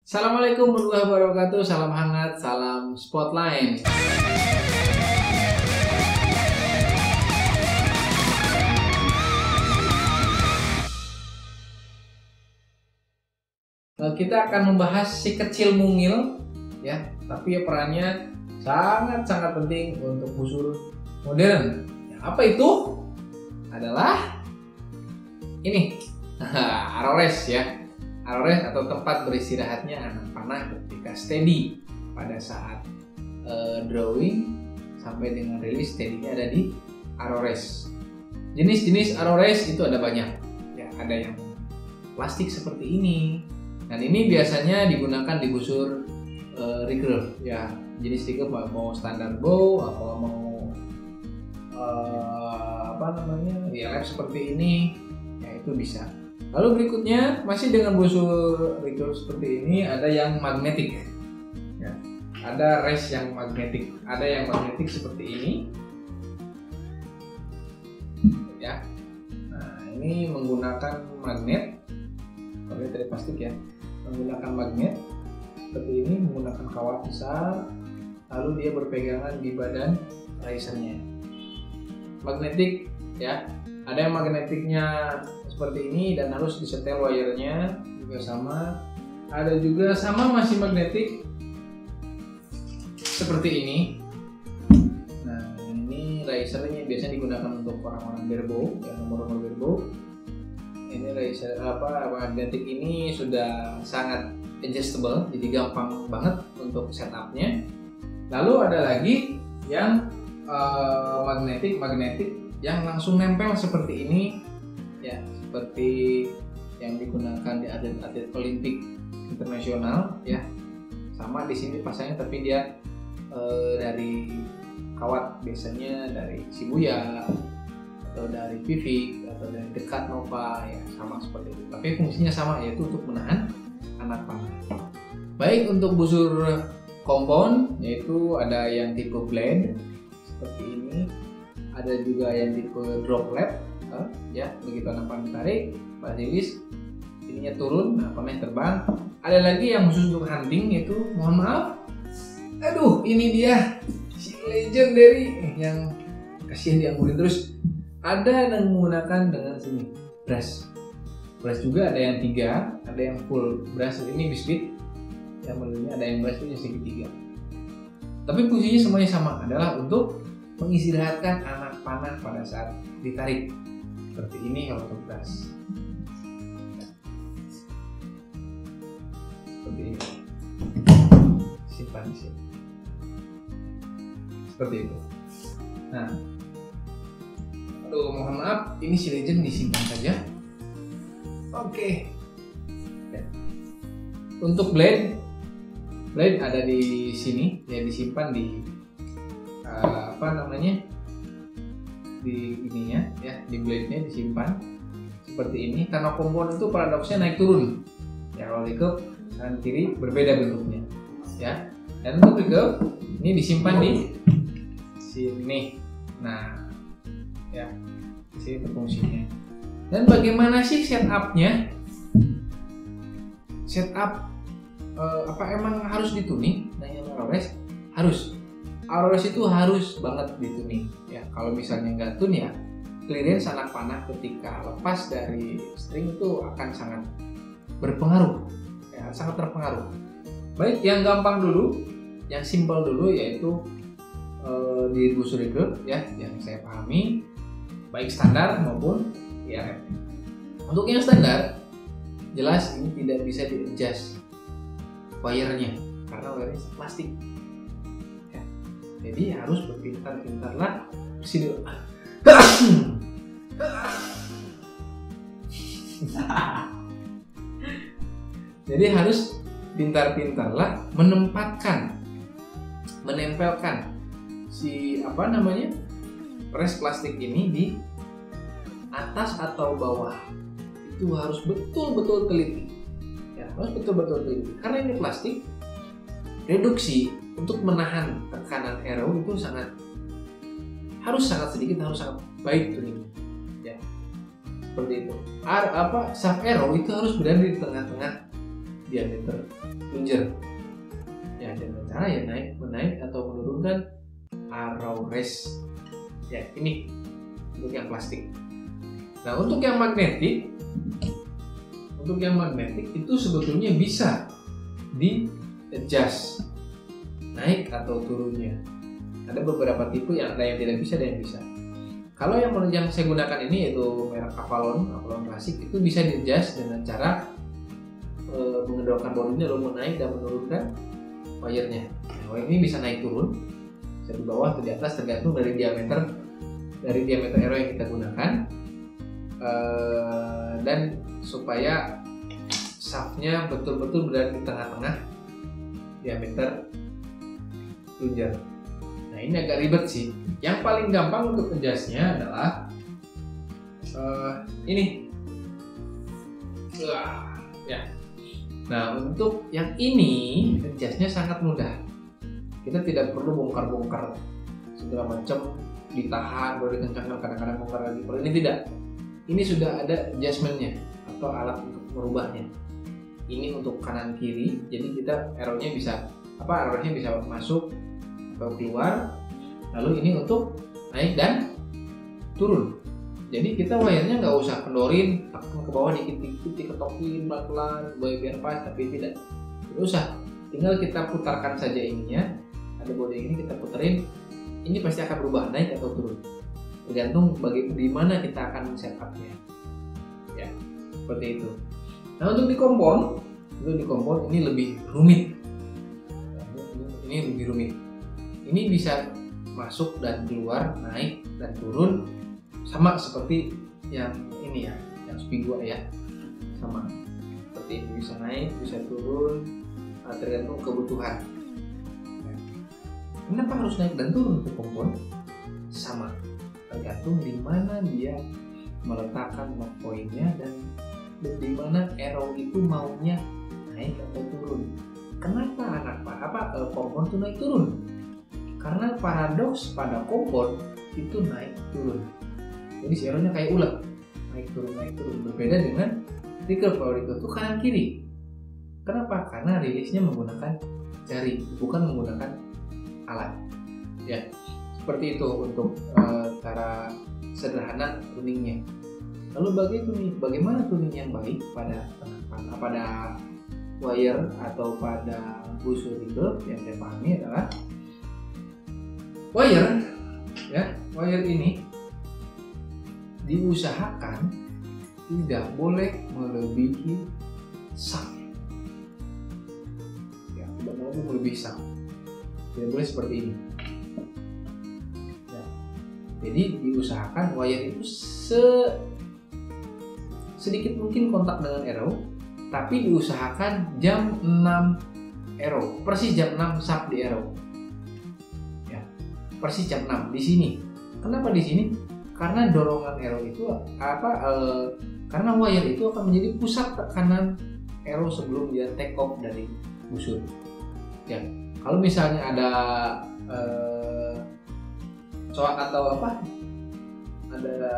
Assalamualaikum warahmatullahi wabarakatuh, salam hangat, salam spotlight. Kita akan membahas si kecil mungil, ya, tapi perannya sangat-sangat penting untuk busur modern. Ya, apa itu? Adalah ini, arores ya. Arores atau tempat beristirahatnya anak panah ketika steady pada saat drawing sampai dengan rilis steady-nya ada di arores. Jenis-jenis arores itu ada banyak. Ya, ada yang plastik seperti ini. Dan ini biasanya digunakan di busur recurve. Ya, jenis recurve mau standar bow atau mau lap seperti ini, ya itu bisa. Lalu berikutnya masih dengan busur recurve seperti ini ada yang magnetik, ya. Ada race yang magnetik, ada yang magnetik seperti ini, ya. Nah ini menggunakan magnet, kalau dari plastik ya, menggunakan magnet seperti ini, menggunakan kawat besar, lalu dia berpegangan di badan racernya. Magnetik, ya. Ada yang magnetiknya seperti ini dan harus disetel wire-nya juga sama. Ada juga sama masih magnetik seperti ini. Nah ini racernya biasanya digunakan untuk orang-orang barebow, ya, nomor-nomor barebow. Ini racer magnetik ini sudah sangat adjustable, jadi gampang banget untuk setupnya. Lalu ada lagi yang magnetik yang langsung nempel seperti ini, ya, seperti yang digunakan di atlet-atlet Olimpik internasional, ya. Sama di sini pasangnya, tapi dia dari kawat, biasanya dari Shibuya atau dari Vivik atau dari Dekat Nova, ya, sama seperti itu. Tapi fungsinya sama, yaitu untuk menahan anak panah. Baik untuk busur compound, yaitu ada yang tipe blade seperti ini, ada juga yang tipe drop lap, ya, begitu anak panah ditarik, pas rilis ininya turun, nah panah terbang. Ada lagi yang khusus untuk hunting, yaitu, mohon maaf, aduh ini dia si legendary yang kasihan dianggurin terus. Ada yang menggunakan dengan sini brass juga, ada yang 3, ada yang full brass. Ini biskuit yang modelnya ada yang brass itu segitiga, tapi fungsinya semuanya sama, adalah untuk mengistirahatkan anak panah pada saat ditarik. Seperti ini kalau untuk brass. Seperti ini. Simpan di sini. Seperti itu. Nah, aduh mohon maaf, ini si legend disimpan saja. Oke. Ya. Untuk blade ada di sini, ya, disimpan di di ininya, ya, di blade-nya disimpan seperti ini. Karena kompon itu paradoksnya naik turun, ya, kalau recurve kanan kiri berbeda bentuknya, ya. Dan untuk recurve ini disimpan di sini. Nah, ya, di sini fungsinya. Dan bagaimana sih setupnya? Setup apa emang harus dituning? Nanya arores? Harus. Arores itu harus banget dituning, ya. Kalau misalnya nggak tune, ya, clearance anak panah ketika lepas dari string itu akan sangat berpengaruh, ya, sangat terpengaruh. Baik, yang gampang dulu, yang simple dulu, yaitu di busur recurve, ya, yang saya pahami, baik standar maupun IRF. Untuk yang standar, jelas ini tidak bisa di-adjust wire-nya karena wire-nya plastik. Jadi harus berpintar-pintarlah sini. Jadi harus pintar-pintarlah menempelkan si press plastik ini di atas atau bawah. Itu harus betul-betul teliti. Ya, harus betul-betul teliti. Karena ini plastik, reduksi untuk menahan tekanan arrow itu harus sangat sedikit, harus sangat baik tuning, ya, seperti itu. Shaft arrow itu harus berada di tengah-tengah diameter plunger. Ya, dengan cara ya menaik atau menurunkan arrow race. Ya, ini untuk yang plastik. Nah, untuk yang magnetik itu sebetulnya bisa di adjust naik atau turunnya. Ada beberapa tipe yang ada yang tidak bisa, ada yang bisa. Kalau yang saya gunakan ini yaitu merek Avalon klasik, itu bisa di adjust dengan cara mengedorkan bodinya lalu menaik dan menurunkan wire-nya. Nah, wire ini bisa naik turun, bisa di bawah atau di atas tergantung dari diameter arrow yang kita gunakan, dan supaya shaftnya betul-betul berada di tengah-tengah diameter plunger. Nah, ini agak ribet sih. Yang paling gampang untuk adjustnya adalah ini. Ya. Nah, untuk yang ini adjustnya sangat mudah. Kita tidak perlu bongkar-bongkar segala macam, ditahan baru dikencangkan, kadang-kadang bongkar lagi. Kalau ini tidak. Ini sudah ada adjustmentnya atau alat untuk merubahnya. Ini untuk kanan kiri, jadi kita arrownya bisa masuk atau keluar. Lalu ini untuk naik dan turun. Jadi kita wire-nya nggak usah kendorin, ke bawah dikit-dikit, diketokin pelan-pelan, biar pas, tapi tidak usah. Tinggal kita putarkan saja ininya, ada bodi ini kita puterin, ini pasti akan berubah naik atau turun. Tergantung di mana kita akan setupnya. Ya, seperti itu. Nah, untuk di kompon ini lebih rumit. Ini bisa masuk dan keluar, naik dan turun, sama seperti yang ini ya, yang Spiegua ya, sama seperti ini, bisa naik, bisa turun, tergantung kebutuhan. Kenapa harus naik dan turun untuk kompon? Sama, tergantung di mana dia meletakkan lock point-nya dan di mana arrow itu maunya naik atau turun. Kenapa kompon itu naik turun? Karena paradoks pada kompon itu naik turun. Jadi si arrow-nya kayak ulet, naik turun. Berbeda dengan trigger. Kalau itu kanan kiri. Kenapa? Karena rilisnya menggunakan jari, bukan menggunakan alat. Ya, seperti itu untuk cara sederhana tuningnya. Lalu bagaimana tuning yang baik pada wire atau pada busur reverb? Yang saya pahami adalah wire ini diusahakan tidak boleh melebihi shaft. Ya, tidak boleh melebihi shaft. Tidak boleh seperti ini. Ya. Jadi diusahakan wire itu sedikit mungkin kontak dengan arrow, tapi diusahakan jam 6 arrow, persis jam 6 shaft di arrow. Ya, persis jam 6 di sini. Kenapa di sini? Karena dorongan arrow itu karena wire itu akan menjadi pusat tekanan arrow sebelum dia take off dari busur. Ya, kalau misalnya ada coak atau ada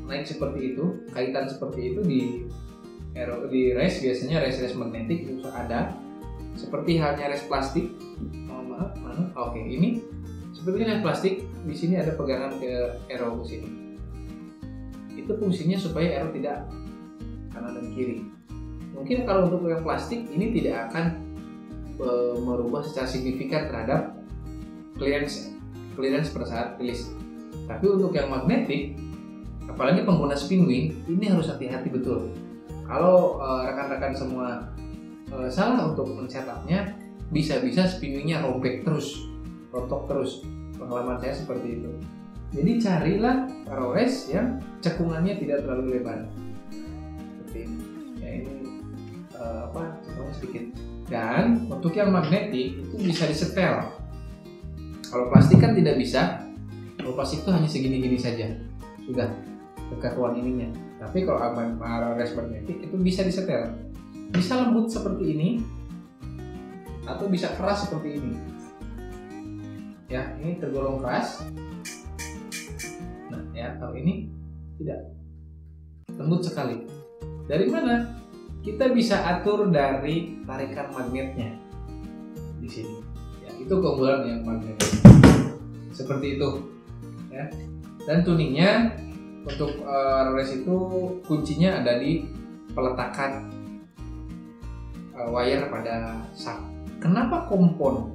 naik seperti itu, kaitan seperti itu di race, biasanya race magnetik itu ada seperti halnya race plastik. Oke, ini seperti race plastik. Di sini ada pegangan ke arrow ke sini. Itu fungsinya supaya arrow tidak kanan dan kiri. Mungkin kalau untuk yang plastik ini tidak akan merubah secara signifikan terhadap clearance pada saat rilis. Tapi untuk yang magnetik, apalagi pengguna spin wing, ini harus hati-hati betul. Kalau rekan-rekan semua salah untuk men-setupnya, bisa-bisa spin wingnya rontok terus. Pengalaman saya seperti itu. Jadi carilah arrow race yang cekungannya tidak terlalu lebar. Seperti ini. Ya, ini cekungannya sedikit. Dan untuk yang magnetik itu bisa disetel. Kalau plastik kan tidak bisa. Kalau plastik itu hanya segini-gini saja. Sudah kekakuan ininya. Tapi kalau arrow race magnetik itu bisa disetel. Bisa lembut seperti ini atau bisa keras seperti ini. Ya, ini tergolong keras. Nah, ya, kalau ini tidak, lembut sekali. Dari mana? kita bisa atur dari tarikan magnetnya di sini. Ya, itu keunggulan yang magnet. Seperti itu. Ya. Dan tuningnya untuk race itu kuncinya ada di peletakan wire pada sak. Kenapa kompon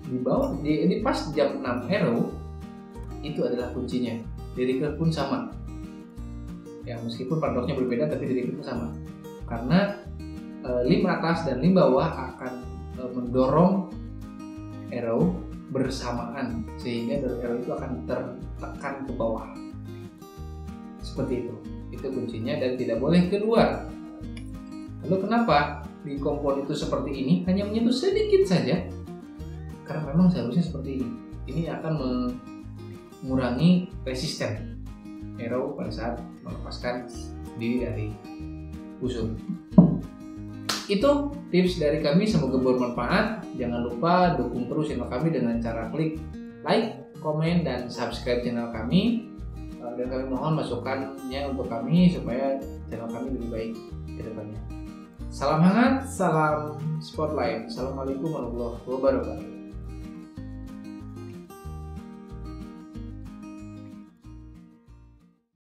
di bawah di pas jam 6 arrow itu adalah kuncinya. Diri curve pun sama. Ya, meskipun padlocknya berbeda tapi diri curve sama. Karena lim atas dan lim bawah akan mendorong arrow bersamaan sehingga arrow itu akan tertekan ke bawah. Seperti itu. Itu kuncinya dan tidak boleh keluar. Lalu kenapa di kompon itu seperti ini? Hanya menyentuh sedikit saja. Karena memang seharusnya seperti ini. Ini akan mengurangi resisten arrow pada saat melepaskan diri dari busur. Itu tips dari kami, semoga bermanfaat. Jangan lupa dukung terus channel kami dengan cara klik like, komen, dan subscribe channel kami. Dan kami mohon masukannya untuk kami supaya channel kami lebih baik ke depannya. Salam hangat, salam spotlight. Assalamualaikum warahmatullahi wabarakatuh.